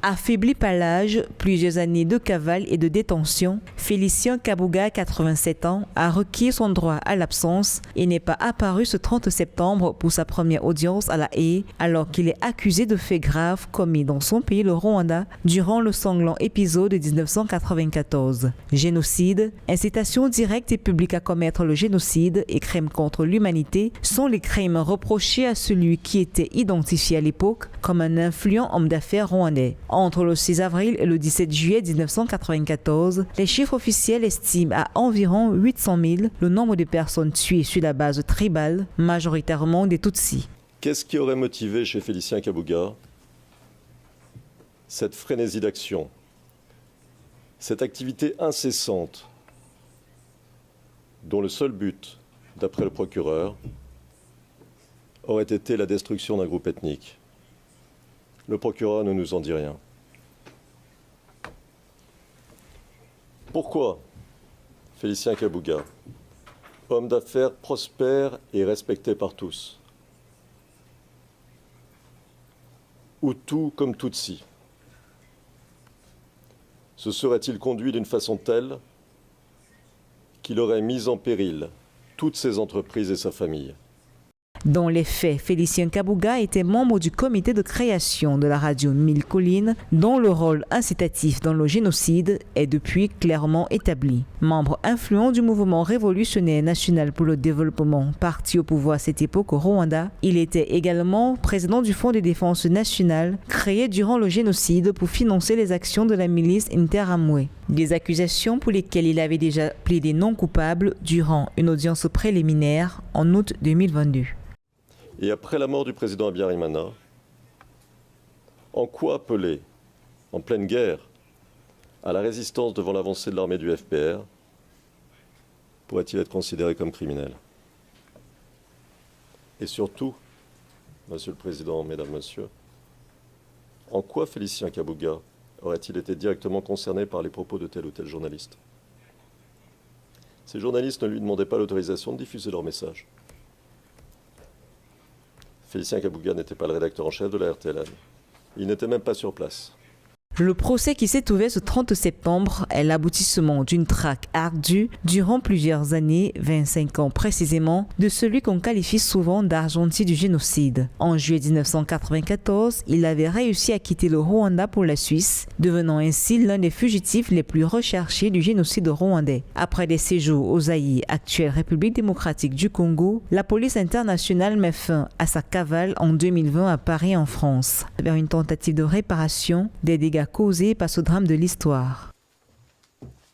Affaibli par l'âge, plusieurs années de cavale et de détention, Félicien Kabuga, 87 ans, a requis son droit à l'absence et n'est pas apparu ce 30 septembre pour sa première audience à La Haye, alors qu'il est accusé de faits graves commis dans son pays, le Rwanda, durant le sanglant épisode de 1994. Génocide, incitation directe et publique à commettre le génocide et crimes contre l'humanité sont les crimes reprochés à celui qui était identifié à l'époque comme un influent homme d'affaires rwandais. Entre le 6 avril et le 17 juillet 1994, les chiffres officiels estiment à environ 800 000 le nombre de personnes tuées sur la base tribale, majoritairement des Tutsis. Qu'est-ce qui aurait motivé chez Félicien Kabuga cette frénésie d'action, cette activité incessante dont le seul but, d'après le procureur, aurait été la destruction d'un groupe ethnique? Le procureur ne nous en dit rien. Pourquoi Félicien Kabuga, homme d'affaires prospère et respecté par tous, Hutu comme Tutsi, se serait-il conduit d'une façon telle qu'il aurait mis en péril toutes ses entreprises et sa famille? Dans les faits, Félicien Kabuga était membre du comité de création de la radio 1000 Collines, dont le rôle incitatif dans le génocide est depuis clairement établi. Membre influent du mouvement révolutionnaire national pour le développement, parti au pouvoir à cette époque au Rwanda, il était également président du Fonds de défense nationale, créé durant le génocide pour financer les actions de la milice Interamwe. Des accusations pour lesquelles il avait déjà plaidé non coupable durant une audience préliminaire en août 2022. Et après la mort du président Habyarimana, en quoi appeler, en pleine guerre, à la résistance devant l'avancée de l'armée du FPR, pourrait-il être considéré comme criminel? Et surtout, Monsieur le Président, Mesdames, Messieurs, en quoi Félicien Kabuga aurait-il été directement concerné par les propos de tel ou tel journaliste? Ces journalistes ne lui demandaient pas l'autorisation de diffuser leur message. Félicien Kabuga n'était pas le rédacteur en chef de la RTLM. Il n'était même pas sur place. Le procès qui s'est ouvert ce 30 septembre est l'aboutissement d'une traque ardue durant plusieurs années, 25 ans précisément, de celui qu'on qualifie souvent d'argentier du génocide. En juillet 1994, il avait réussi à quitter le Rwanda pour la Suisse, devenant ainsi l'un des fugitifs les plus recherchés du génocide rwandais. Après des séjours au Zaïre, actuelle République démocratique du Congo, la police internationale met fin à sa cavale en 2020 à Paris en France, vers une tentative de réparation des dégâts causés par ce drame de l'histoire.